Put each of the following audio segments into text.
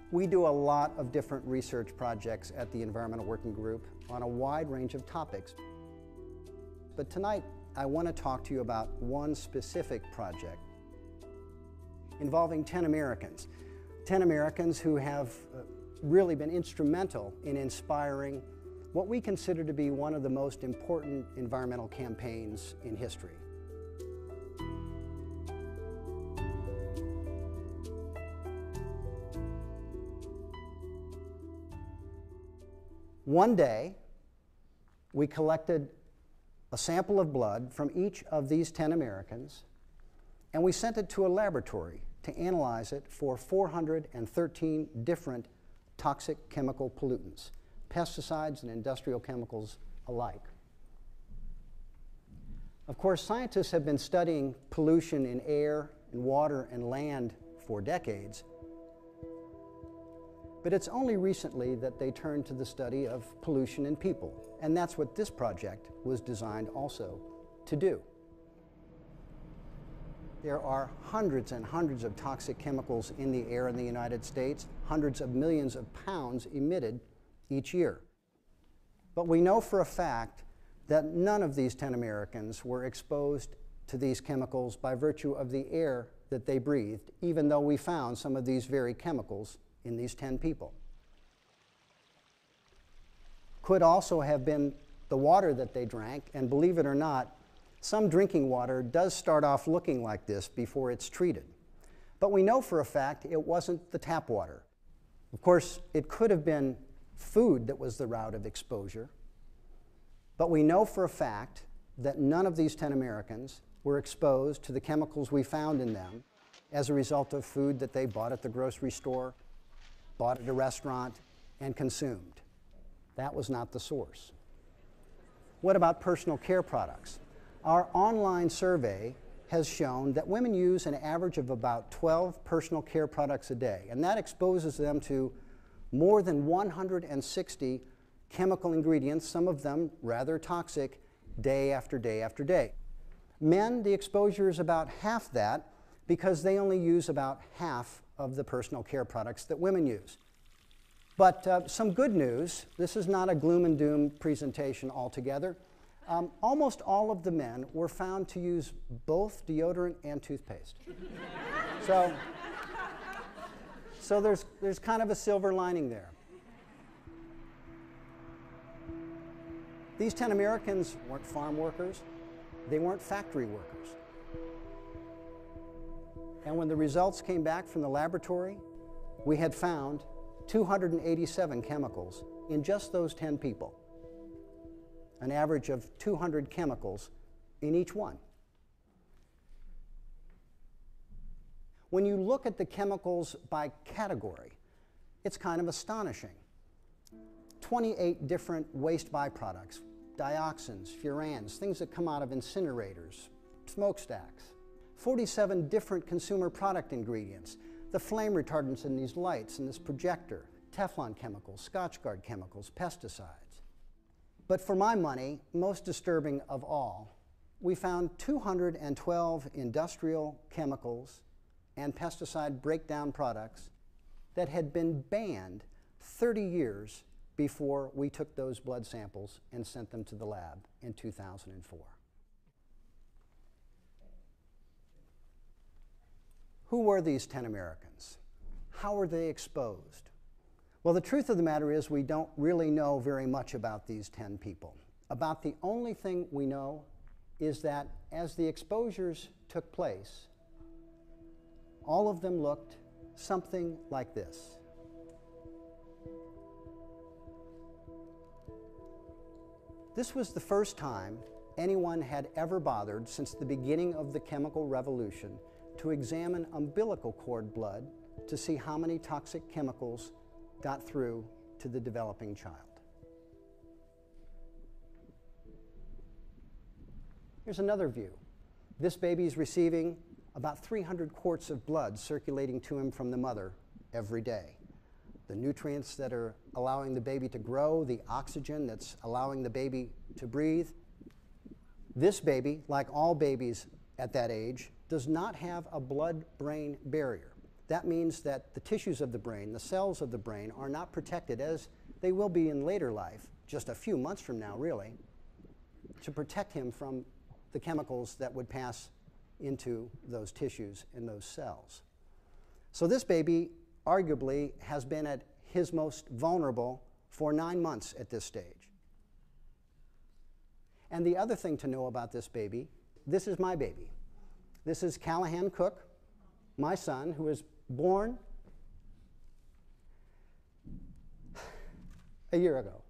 We do a lot of different research projects at the Environmental Working Group on a wide range of topics. But tonight, I want to talk to you about one specific project involving 10 Americans. 10 Americans who have really been instrumental in inspiring what we consider to be one of the most important environmental campaigns in history. One day, we collected a sample of blood from each of these 10 Americans, and we sent it to a laboratory to analyze it for 413 different toxic chemical pollutants, pesticides and industrial chemicals alike. Of course, scientists have been studying pollution in air and water and land for decades, but it's only recently that they turned to the study of pollution in people, and that's what this project was designed also to do. There are hundreds and hundreds of toxic chemicals in the air in the United States, hundreds of millions of pounds emitted each year. But we know for a fact that none of these 10 Americans were exposed to these chemicals by virtue of the air that they breathed, even though we found some of these very chemicals in these 10 people. Could also have been the water that they drank, and believe it or not, some drinking water does start off looking like this before it's treated. But we know for a fact it wasn't the tap water. Of course, it could have been food that was the route of exposure, but we know for a fact that none of these 10 Americans were exposed to the chemicals we found in them as a result of food that they bought at the grocery store, bought at a restaurant, and consumed. That was not the source. What about personal care products? Our online survey has shown that women use an average of about 12 personal care products a day, and that exposes them to more than 160 chemical ingredients, some of them rather toxic, day after day after day. Men, the exposure is about half that because they only use about half of the personal care products that women use. But some good news, this is not a gloom and doom presentation altogether. Almost all of the men were found to use both deodorant and toothpaste. So there's kind of a silver lining there. These 10 Americans weren't farm workers, they weren't factory workers. And when the results came back from the laboratory, we had found 287 chemicals in just those 10 people, an average of 200 chemicals in each one. When you look at the chemicals by category, it's kind of astonishing. 28 different waste byproducts, dioxins, furans, things that come out of incinerators, smokestacks. 47 different consumer product ingredients, the flame retardants in these lights and this projector, Teflon chemicals, Scotchgard chemicals, pesticides. But for my money, most disturbing of all, we found 212 industrial chemicals and pesticide breakdown products that had been banned 30 years before we took those blood samples and sent them to the lab in 2004. Who were these 10 Americans? How were they exposed? Well, the truth of the matter is we don't really know very much about these 10 people. About the only thing we know is that as the exposures took place, all of them looked something like this. This was the first time anyone had ever bothered since the beginning of the chemical revolution to examine umbilical cord blood to see how many toxic chemicals got through to the developing child. Here's another view. This baby is receiving about 300 quarts of blood circulating to him from the mother every day. The nutrients that are allowing the baby to grow, the oxygen that's allowing the baby to breathe, This baby, like all babies at that age, does not have a blood-brain barrier. That means that the tissues of the brain, the cells of the brain, are not protected as they will be in later life, just a few months from now, really, to protect him from the chemicals that would pass into those tissues and those cells. So this baby arguably has been at his most vulnerable for 9 months at this stage. And the other thing to know about this baby, this is my baby. This is Callahan Cook, my son, who was born a year ago.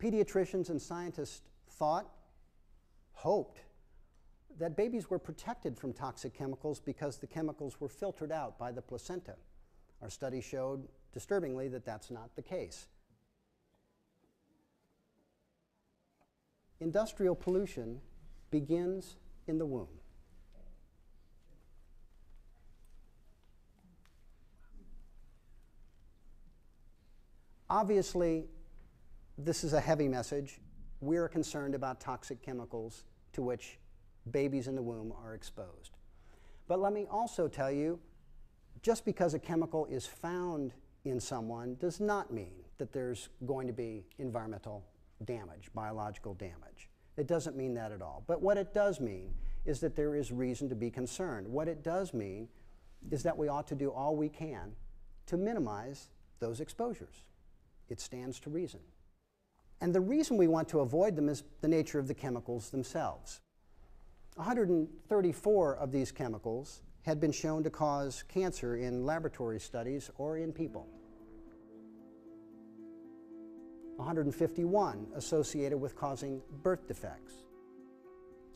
Pediatricians and scientists hoped that babies were protected from toxic chemicals because the chemicals were filtered out by the placenta. Our study showed, disturbingly, that that's not the case. Industrial pollution begins in the womb. Obviously, this is a heavy message. We're concerned about toxic chemicals to which babies in the womb are exposed. But let me also tell you, just because a chemical is found in someone does not mean that there's going to be environmental damage, biological damage. It doesn't mean that at all. But what it does mean is that there is reason to be concerned. What it does mean is that we ought to do all we can to minimize those exposures. It stands to reason. And the reason we want to avoid them is the nature of the chemicals themselves. 134 of these chemicals had been shown to cause cancer in laboratory studies or in people. 151 associated with causing birth defects.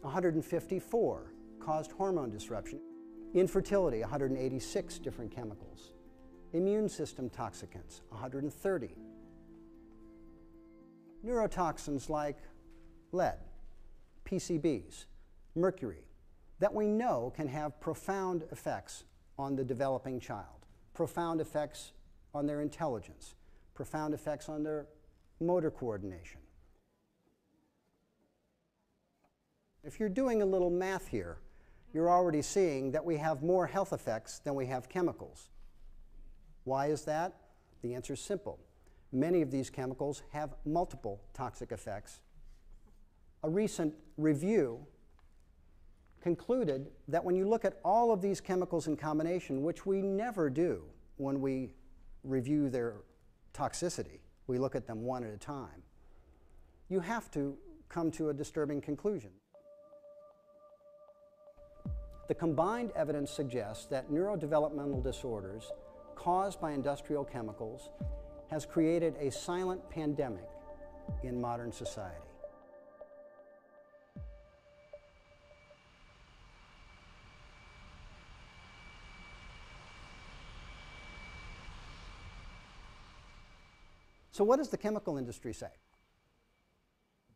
154 caused hormone disruption. Infertility, 186 different chemicals. Immune system toxicants, 130. Neurotoxins like lead, PCBs, mercury, that we know can have profound effects on the developing child, profound effects on their intelligence, profound effects on their motor coordination. If you're doing a little math here, you're already seeing that we have more health effects than we have chemicals. Why is that? The answer is simple. Many of these chemicals have multiple toxic effects. A recent review concluded that when you look at all of these chemicals in combination, which we never do when we review their toxicity, we look at them one at a time, you have to come to a disturbing conclusion. The combined evidence suggests that neurodevelopmental disorders caused by industrial chemicals has created a silent pandemic in modern society. So what does the chemical industry say?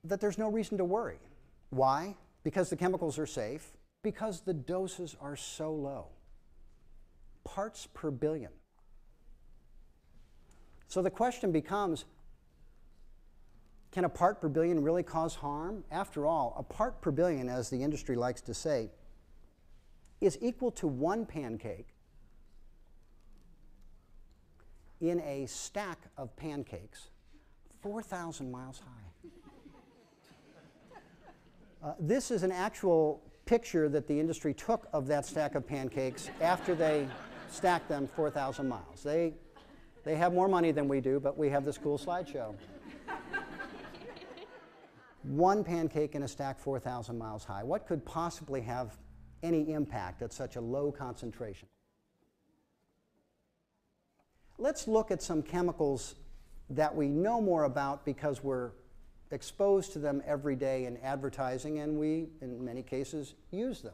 That there's no reason to worry. Why? Because the chemicals are safe, because the doses are so low. Parts per billion. So the question becomes, can a part per billion really cause harm? After all, a part per billion, as the industry likes to say, is equal to one pancake in a stack of pancakes 4,000 miles high. This is an actual picture that the industry took of that stack of pancakes after they stacked them 4,000 miles. They have more money than we do, but we have this cool slideshow. One pancake in a stack 4,000 miles high. What could possibly have any impact at such a low concentration? Let's look at some chemicals that we know more about because we're exposed to them every day in advertising, and we, in many cases, use them.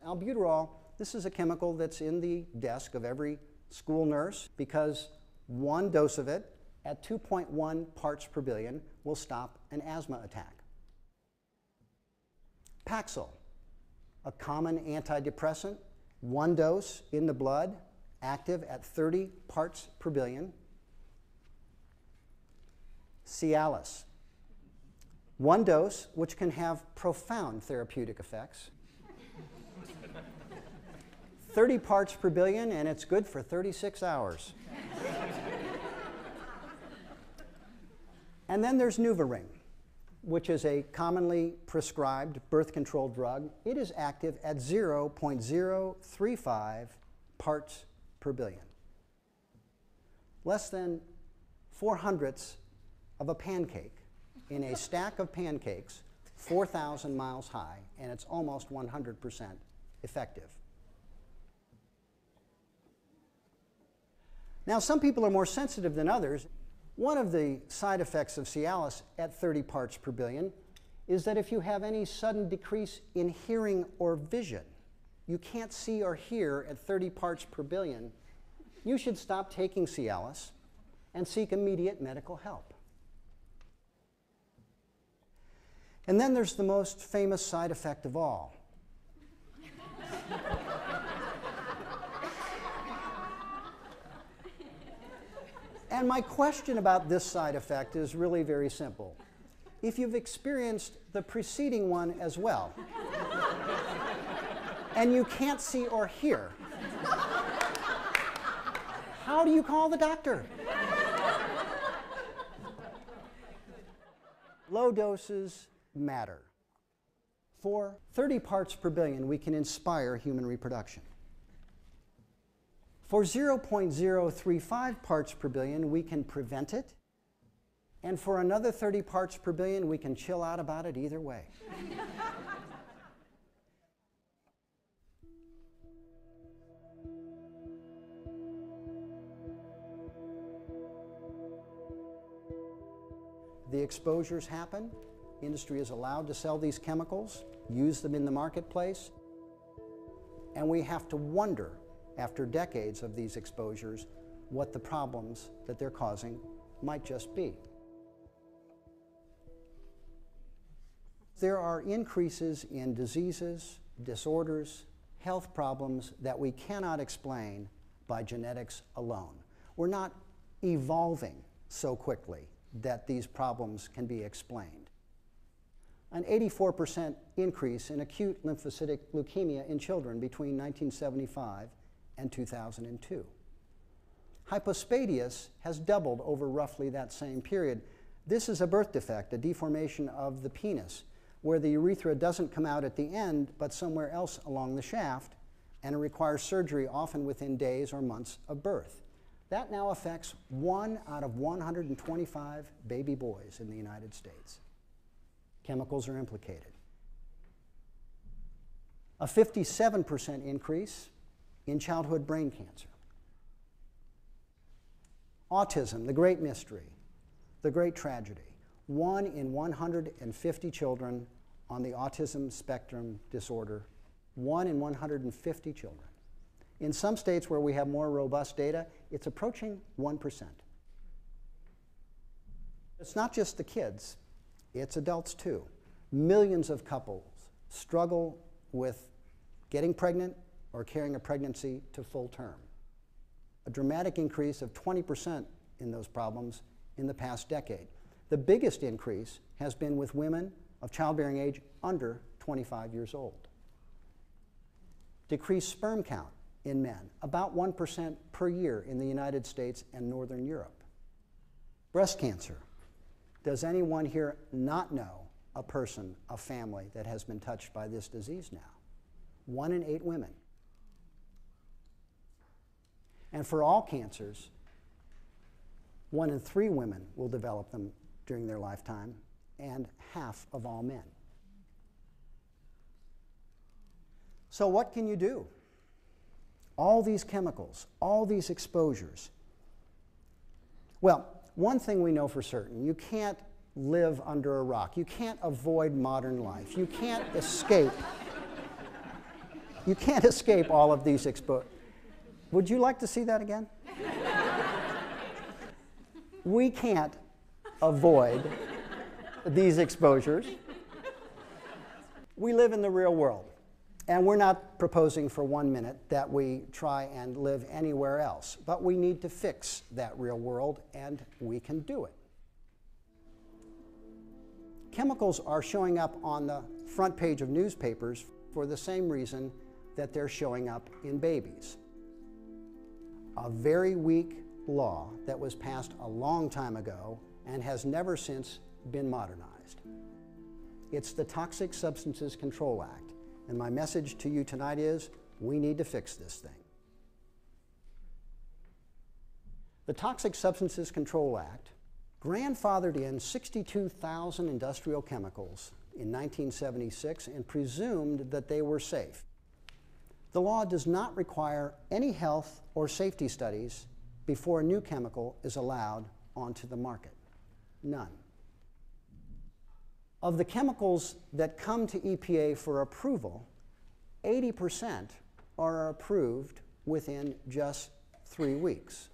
Albuterol, this is a chemical that's in the desk of every school nurse because one dose of it at 2.1 parts per billion will stop an asthma attack. Paxil, a common antidepressant, one dose in the blood active at 30 parts per billion. Cialis. One dose, which can have profound therapeutic effects. 30 parts per billion, and it's good for 36 hours. And then there's NuvaRing, which is a commonly prescribed birth control drug. It is active at 0.035 parts per billion. Less than 4/100ths of a pancake in a stack of pancakes 4,000 miles high, and it's almost 100% effective. Now, some people are more sensitive than others. One of the side effects of Cialis at 30 parts per billion is that if you have any sudden decrease in hearing or vision, you can't see or hear at 30 parts per billion, you should stop taking Cialis and seek immediate medical help. And then there's the most famous side effect of all. And my question about this side effect is really very simple. If you've experienced the preceding one as well, and you can't see or hear, how do you call the doctor? Low doses matter. For 30 parts per billion, we can inspire human reproduction. For 0.035 parts per billion, we can prevent it. And for another 30 parts per billion, we can chill out about it either way. The exposures happen. Industry is allowed to sell these chemicals, use them in the marketplace, and we have to wonder, after decades of these exposures, what the problems that they're causing might just be. There are increases in diseases, disorders, health problems that we cannot explain by genetics alone. We're not evolving so quickly that these problems can be explained. An 84% increase in acute lymphocytic leukemia in children between 1975 and 2002. Hypospadias has doubled over roughly that same period. This is a birth defect, a deformation of the penis, where the urethra doesn't come out at the end, but somewhere else along the shaft, and it requires surgery often within days or months of birth. That now affects 1 out of 125 baby boys in the United States. Chemicals are implicated. A 57% increase in childhood brain cancer. Autism, the great mystery, the great tragedy. 1 in 150 children on the autism spectrum disorder, 1 in 150 children. In some states where we have more robust data, it's approaching 1%. It's not just the kids, it's adults too. Millions of couples struggle with getting pregnant or carrying a pregnancy to full term. A dramatic increase of 20% in those problems in the past decade. The biggest increase has been with women of childbearing age under 25 years old. Decreased sperm count in men, about 1% per year in the United States and Northern Europe. Breast cancer. Does anyone here not know a person, a family that has been touched by this disease now? 1 in 8 women. And for all cancers, 1 in 3 women will develop them during their lifetime, and half of all men. So what can you do? All these chemicals, all these exposures. Well, one thing we know for certain, you can't live under a rock. You can't avoid modern life. You can't escape. You can't escape all of these exposures. Would you like to see that again? We can't avoid these exposures. We live in the real world. And we're not proposing for 1 minute that we try and live anywhere else, but we need to fix that real world, and we can do it. Chemicals are showing up on the front page of newspapers for the same reason that they're showing up in babies. A very weak law that was passed a long time ago and has never since been modernized. It's the Toxic Substances Control Act. And my message to you tonight is, we need to fix this thing. The Toxic Substances Control Act grandfathered in 62,000 industrial chemicals in 1976 and presumed that they were safe. The law does not require any health or safety studies before a new chemical is allowed onto the market. None. Of the chemicals that come to EPA for approval, 80% are approved within just 3 weeks.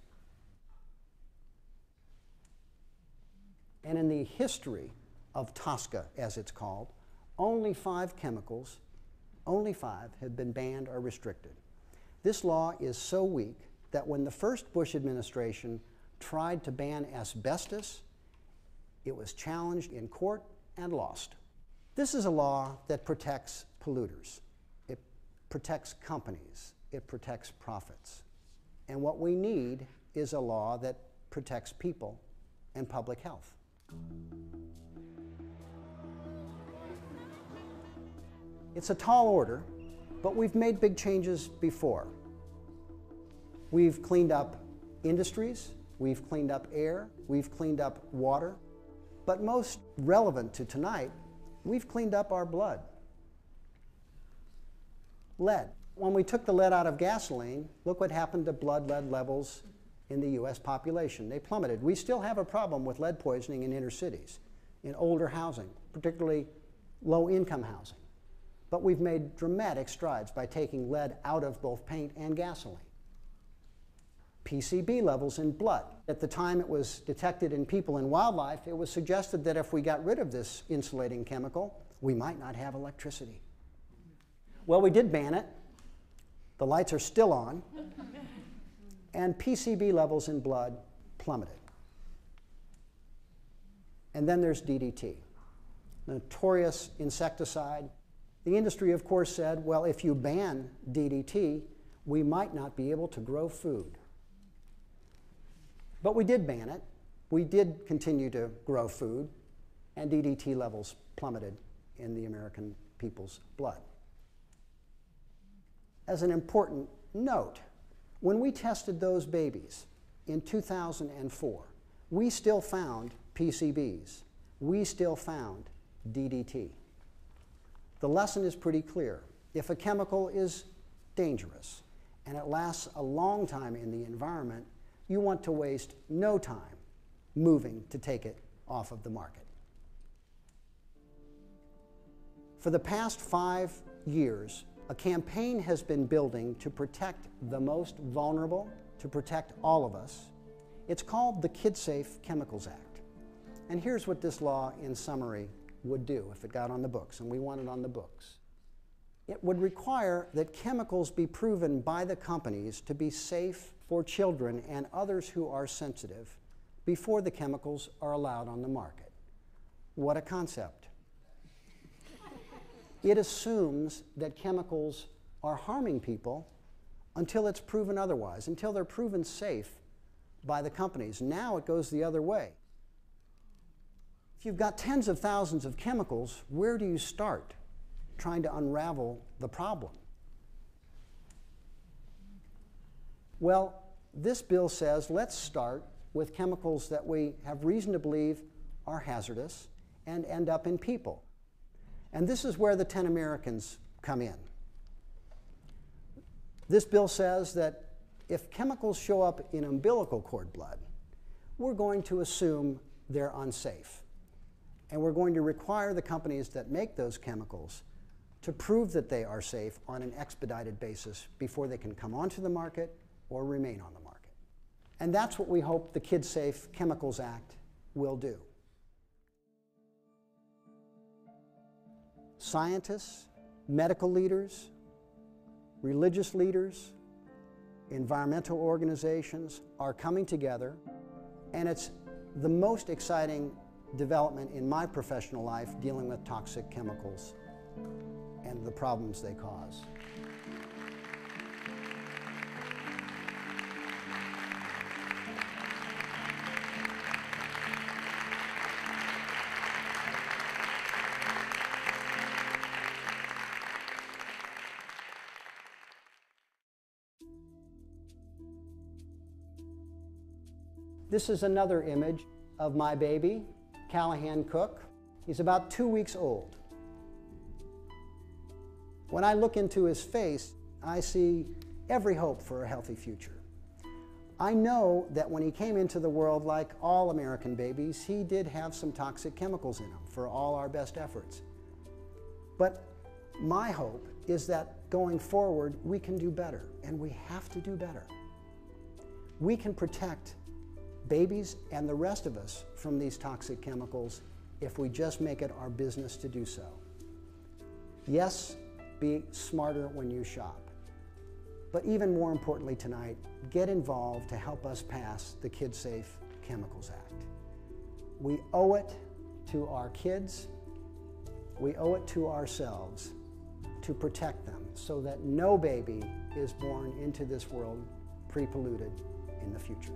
And in the history of TSCA, as it's called, only 5 chemicals, only 5, have been banned or restricted. This law is so weak that when the first Bush administration tried to ban asbestos, it was challenged in court and lost. This is a law that protects polluters. It protects companies. It protects profits. And what we need is a law that protects people and public health. It's a tall order, but we've made big changes before. We've cleaned up industries, we've cleaned up air, we've cleaned up water, but most relevant to tonight, we've cleaned up our blood. Lead. When we took the lead out of gasoline, look what happened to blood lead levels in the US population. They plummeted. We still have a problem with lead poisoning in inner cities, in older housing, particularly low-income housing. But we've made dramatic strides by taking lead out of both paint and gasoline. PCB levels in blood. At the time it was detected in people and wildlife, it was suggested that if we got rid of this insulating chemical, we might not have electricity. Well, we did ban it. The lights are still on. And PCB levels in blood plummeted. And then there's DDT, notorious insecticide. The industry, of course, said, well, if you ban DDT, we might not be able to grow food. But we did ban it. We did continue to grow food, and DDT levels plummeted in the American people's blood. As an important note, when we tested those babies in 2004, we still found PCBs. We still found DDT. The lesson is pretty clear. If a chemical is dangerous and it lasts a long time in the environment, you want to waste no time moving to take it off of the market. For the past 5 years, a campaign has been building to protect the most vulnerable, to protect all of us. It's called the KidSafe Chemicals Act. And here's what this law, in summary, would do if it got on the books, and we want it on the books. It would require that chemicals be proven by the companies to be safe for children and others who are sensitive before the chemicals are allowed on the market. What a concept. It assumes that chemicals are harming people until it's proven otherwise, until they're proven safe by the companies. Now it goes the other way. If you've got tens of thousands of chemicals, where do you start trying to unravel the problem? Well, this bill says let's start with chemicals that we have reason to believe are hazardous and end up in people. And this is where the 10 Americans come in. This bill says that if chemicals show up in umbilical cord blood, we're going to assume they're unsafe. And we're going to require the companies that make those chemicals to prove that they are safe on an expedited basis before they can come onto the market or remain on the market. And that's what we hope the KidSafe Chemicals Act will do. Scientists, medical leaders, religious leaders, environmental organizations are coming together, and it's the most exciting development in my professional life dealing with toxic chemicals and the problems they cause. This is another image of my baby, Callahan Cook. He's about 2 weeks old. When I look into his face, I see every hope for a healthy future. I know that when he came into the world, like all American babies, he did have some toxic chemicals in him for all our best efforts. But my hope is that going forward, we can do better, and we have to do better. We can protect babies and the rest of us from these toxic chemicals if we just make it our business to do so. Yes, be smarter when you shop. But even more importantly tonight, get involved to help us pass the KidSafe Chemicals Act. We owe it to our kids, we owe it to ourselves to protect them so that no baby is born into this world pre-polluted in the future.